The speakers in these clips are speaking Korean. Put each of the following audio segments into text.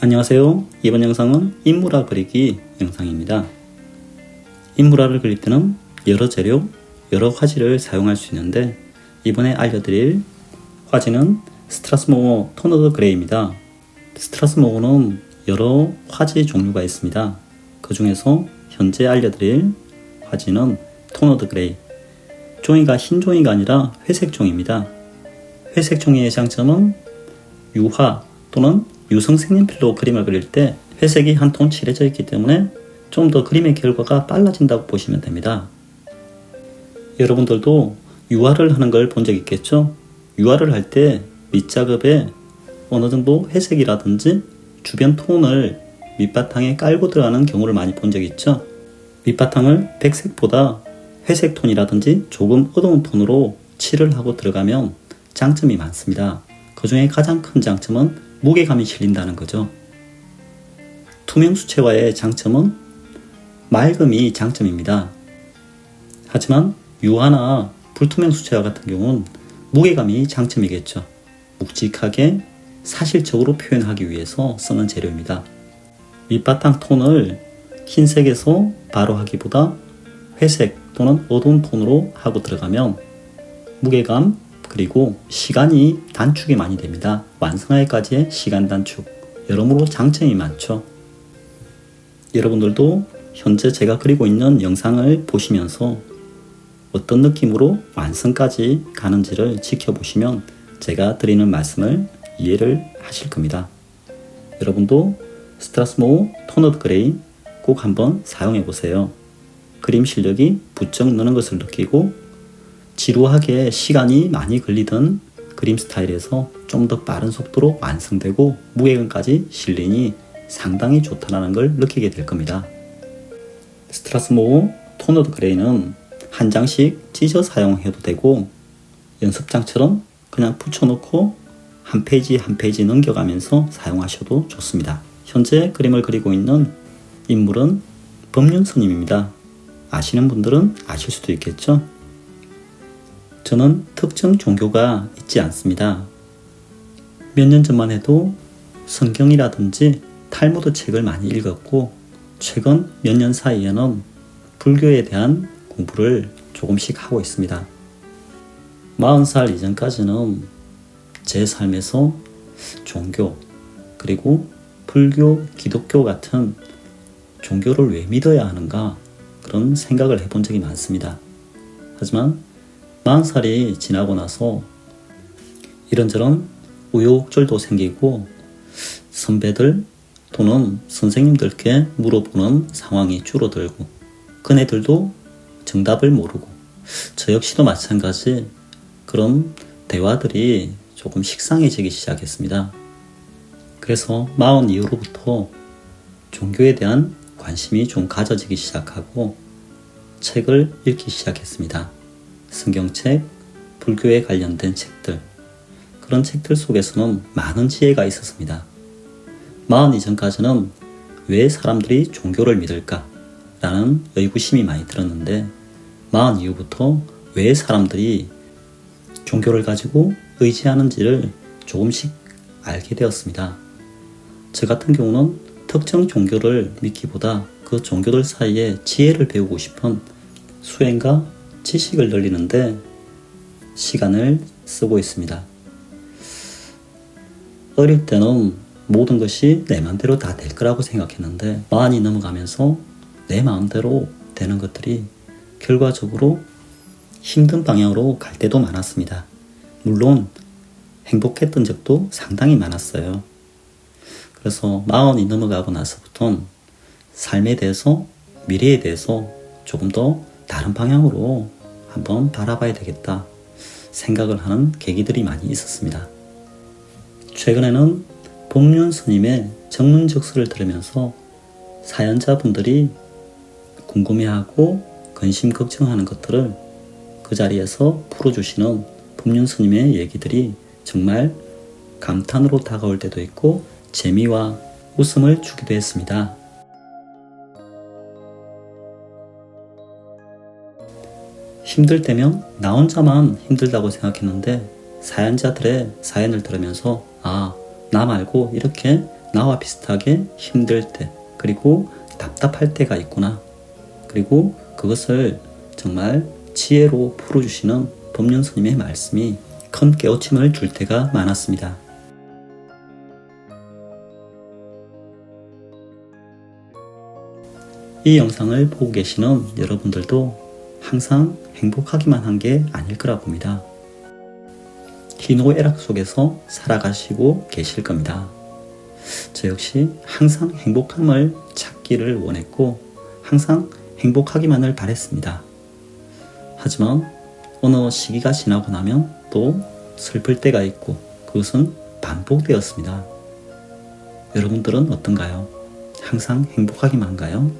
안녕하세요. 이번 영상은 인물화 그리기 영상입니다. 인물화를 그릴 때는 여러 재료, 여러 화지를 사용할 수 있는데 이번에 알려드릴 화지는 스트라스모어 토너드 그레이입니다. 스트라스모어는 여러 화지 종류가 있습니다. 그 중에서 현재 알려드릴 화지는 토너드 그레이. 종이가 흰 종이가 아니라 회색 종이입니다. 회색 종이의 장점은 유화 또는 유성 색연필로 그림을 그릴 때 회색이 한 톤 칠해져 있기 때문에 좀 더 그림의 결과가 빨라진다고 보시면 됩니다. 여러분들도 유화를 하는 걸 본 적 있겠죠? 유화를 할 때 밑작업에 어느 정도 회색이라든지 주변 톤을 밑바탕에 깔고 들어가는 경우를 많이 본 적 있죠? 밑바탕을 백색보다 회색 톤이라든지 조금 어두운 톤으로 칠을 하고 들어가면 장점이 많습니다. 그 중에 가장 큰 장점은 무게감이 실린다는 거죠. 투명 수채화의 장점은 맑음이 장점입니다. 하지만 유화나 불투명 수채화 같은 경우는 무게감이 장점이겠죠. 묵직하게 사실적으로 표현하기 위해서 쓰는 재료입니다. 밑바탕 톤을 흰색에서 바로 하기보다 회색 또는 어두운 톤으로 하고 들어가면 무게감 그리고 시간이 단축이 많이 됩니다. 완성하기까지의 시간 단축, 여러모로 장점이 많죠. 여러분들도 현재 제가 그리고 있는 영상을 보시면서 어떤 느낌으로 완성까지 가는지를 지켜보시면 제가 드리는 말씀을 이해를 하실 겁니다. 여러분도 스트라스모어 토너드 그레이 꼭 한번 사용해 보세요. 그림 실력이 부쩍 느는 것을 느끼고 지루하게 시간이 많이 걸리던 그림 스타일에서 좀 더 빠른 속도로 완성되고 무게감까지 실리니 상당히 좋다는 걸 느끼게 될 겁니다. 스트라스모어 토너드 그레이는 한 장씩 찢어 사용해도 되고 연습장처럼 그냥 붙여놓고 한 페이지 한 페이지 넘겨가면서 사용하셔도 좋습니다. 현재 그림을 그리고 있는 인물은 법륜 스님입니다. 아시는 분들은 아실 수도 있겠죠? 저는 특정 종교가 있지 않습니다. 몇 년 전만 해도 성경이라든지 탈무드 책을 많이 읽었고 최근 몇 년 사이에는 불교에 대한 공부를 조금씩 하고 있습니다. 40살 이전까지는 제 삶에서 종교 그리고 불교, 기독교 같은 종교를 왜 믿어야 하는가 그런 생각을 해본 적이 많습니다. 하지만 40살이 지나고 나서 이런저런 우여곡절도 생기고 선배들 또는 선생님들께 물어보는 상황이 줄어들고 그네들도 정답을 모르고 저 역시도 마찬가지 그런 대화들이 조금 식상해지기 시작했습니다. 그래서 40 이후로부터 종교에 대한 관심이 좀 가져지기 시작하고 책을 읽기 시작했습니다. 성경책, 불교에 관련된 책들 그런 책들 속에서는 많은 지혜가 있었습니다. 40 이전까지는 왜 사람들이 종교를 믿을까? 라는 의구심이 많이 들었는데 40 이후부터 왜 사람들이 종교를 가지고 의지하는지를 조금씩 알게 되었습니다. 저 같은 경우는 특정 종교를 믿기보다 그 종교들 사이에 지혜를 배우고 싶은 수행과 지식을 늘리는데 시간을 쓰고 있습니다. 어릴 때는 모든 것이 내 마음대로 다 될 거라고 생각했는데 40이 넘어가면서 내 마음대로 되는 것들이 결과적으로 힘든 방향으로 갈 때도 많았습니다. 물론 행복했던 적도 상당히 많았어요. 그래서 40이 넘어가고 나서부터는 삶에 대해서 미래에 대해서 조금 더 다른 방향으로 한번 바라봐야 되겠다 생각을 하는 계기들이 많이 있었습니다. 최근에는 법륜 스님의 정문적설을 들으면서 사연자분들이 궁금해하고 근심 걱정하는 것들을 그 자리에서 풀어주시는 법륜 스님의 얘기들이 정말 감탄으로 다가올 때도 있고 재미와 웃음을 주기도 했습니다. 힘들 때면 나 혼자만 힘들다고 생각했는데 사연자들의 사연을 들으면서 나 말고 이렇게 나와 비슷하게 힘들 때, 그리고 답답할 때가 있구나. 그리고 그것을 정말 지혜로 풀어주시는 법륜 스님의 말씀이 큰 깨우침을 줄 때가 많았습니다. 이 영상을 보고 계시는 여러분들도 항상 행복하기만 한 게 아닐 거라 봅니다. 희노애락 속에서 살아가시고 계실 겁니다. 저 역시 항상 행복함을 찾기를 원했고 항상 행복하기만을 바랬습니다. 하지만 어느 시기가 지나고 나면 또 슬플 때가 있고 그것은 반복되었습니다. 여러분들은 어떤가요? 항상 행복하기만 한가요?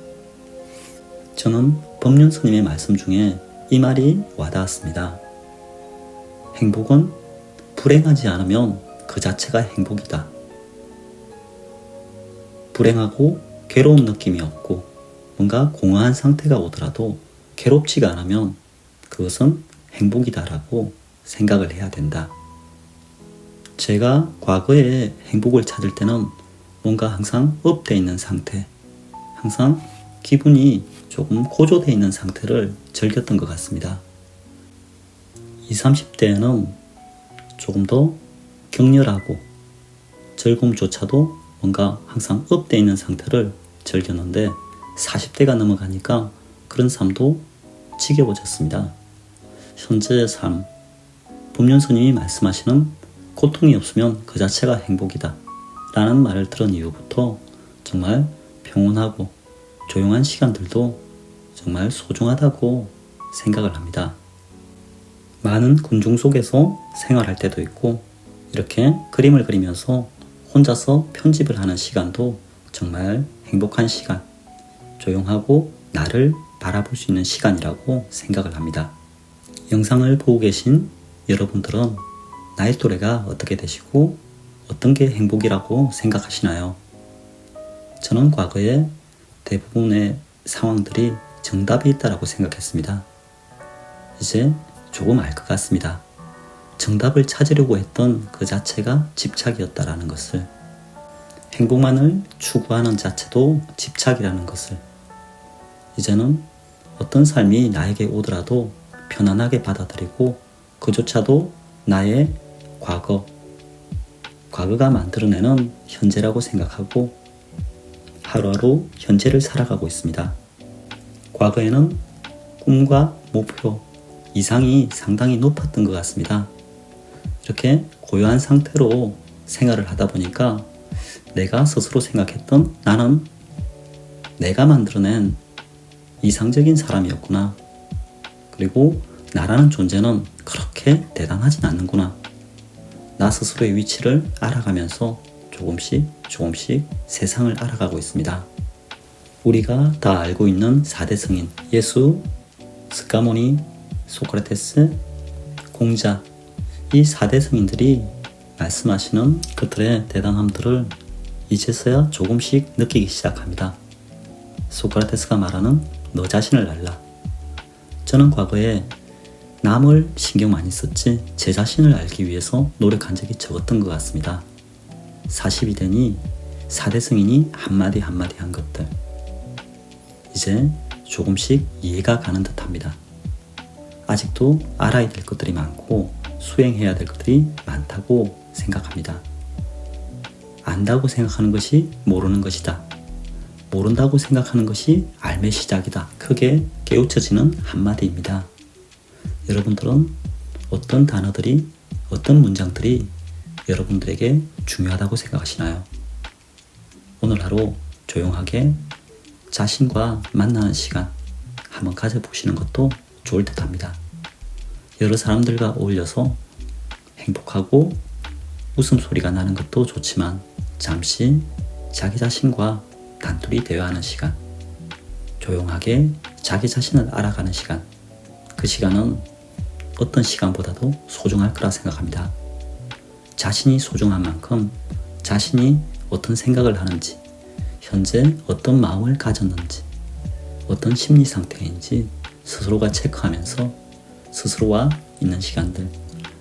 저는 법륜 스님의 말씀 중에 이 말이 와닿았습니다. 행복은 불행하지 않으면 그 자체가 행복이다. 불행하고 괴로운 느낌이 없고 뭔가 공허한 상태가 오더라도 괴롭지가 않으면 그것은 행복이다라고 생각을 해야 된다. 제가 과거에 행복을 찾을 때는 뭔가 항상 업되어 있는 상태, 항상 기분이 조금 고조되어 있는 상태를 즐겼던 것 같습니다. 20, 30대에는 조금 더 격렬하고 즐거움조차도 뭔가 항상 업되어 있는 상태를 즐겼는데 40대가 넘어가니까 그런 삶도 지겨워졌습니다. 현재의 삶, 법륜 스님이 말씀하시는 고통이 없으면 그 자체가 행복이다 라는 말을 들은 이후부터 정말 평온하고 조용한 시간들도 정말 소중하다고 생각을 합니다. 많은 군중 속에서 생활할 때도 있고 이렇게 그림을 그리면서 혼자서 편집을 하는 시간도 정말 행복한 시간, 조용하고 나를 바라볼 수 있는 시간이라고 생각을 합니다. 영상을 보고 계신 여러분들은 나이 또래가 어떻게 되시고 어떤 게 행복이라고 생각하시나요? 저는 과거에 대부분의 상황들이 정답이 있다고 생각했습니다. 이제 조금 알 것 같습니다. 정답을 찾으려고 했던 그 자체가 집착이었다라는 것을, 행복만을 추구하는 자체도 집착이라는 것을, 이제는 어떤 삶이 나에게 오더라도 편안하게 받아들이고 그조차도 나의 과거가 만들어내는 현재라고 생각하고 하루하루 현재를 살아가고 있습니다. 과거에는 꿈과 목표, 이상이 상당히 높았던 것 같습니다. 이렇게 고요한 상태로 생활을 하다 보니까 내가 스스로 생각했던 나는 내가 만들어낸 이상적인 사람이었구나. 그리고 나라는 존재는 그렇게 대단하진 않는구나. 나 스스로의 위치를 알아가면서 조금씩 세상을 알아가고 있습니다. 우리가 다 알고 있는 4대 성인, 예수, 스가모니, 소크라테스, 공자, 이 4대 성인들이 말씀하시는 그들의 대단함들을 이제서야 조금씩 느끼기 시작합니다. 소크라테스가 말하는 너 자신을 알라. 저는 과거에 남을 신경 많이 썼지 제 자신을 알기 위해서 노력한 적이 적었던 것 같습니다. 40이 되니 4대 성인이 한마디 한마디 한 것들, 이제 조금씩 이해가 가는 듯합니다. 아직도 알아야 될 것들이 많고 수행해야 될 것들이 많다고 생각합니다. 안다고 생각하는 것이 모르는 것이다. 모른다고 생각하는 것이 알매 시작이다. 크게 깨우쳐지는 한마디입니다. 여러분들은 어떤 단어들이, 어떤 문장들이 여러분들에게 중요하다고 생각하시나요? 오늘 하루 조용하게 자신과 만나는 시간 한번 가져보시는 것도 좋을 듯 합니다. 여러 사람들과 어울려서 행복하고 웃음소리가 나는 것도 좋지만 잠시 자기 자신과 단둘이 대화하는 시간, 조용하게 자기 자신을 알아가는 시간, 그 시간은 어떤 시간보다도 소중할 거라 생각합니다. 자신이 소중한 만큼 자신이 어떤 생각을 하는지, 현재 어떤 마음을 가졌는지, 어떤 심리 상태인지 스스로가 체크하면서 스스로와 있는 시간들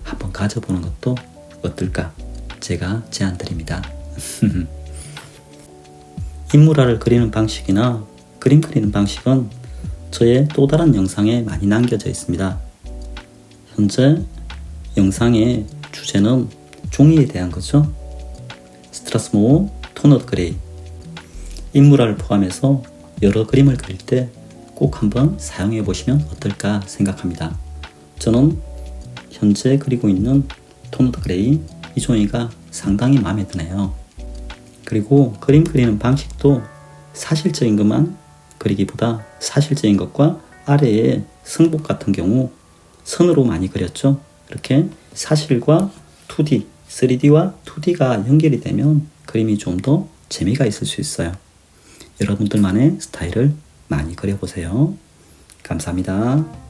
한번 가져보는 것도 어떨까 제가 제안드립니다. 인물화를 그리는 방식이나 그림 그리는 방식은 저의 또 다른 영상에 많이 남겨져 있습니다. 현재 영상의 주제는 종이에 대한 거죠. 스트라스모어 토너 그레이. 인물화를 포함해서 여러 그림을 그릴 때 꼭 한번 사용해 보시면 어떨까 생각합니다. 저는 현재 그리고 있는 토너 그레이 이 종이가 상당히 마음에 드네요. 그리고 그림 그리는 방식도 사실적인 것만 그리기보다 사실적인 것과 아래에 성복 같은 경우 선으로 많이 그렸죠. 이렇게 사실과 2D, 3D와 2D가 연결이 되면 그림이 좀 더 재미가 있을 수 있어요. 여러분들만의 스타일을 많이 그려보세요. 감사합니다.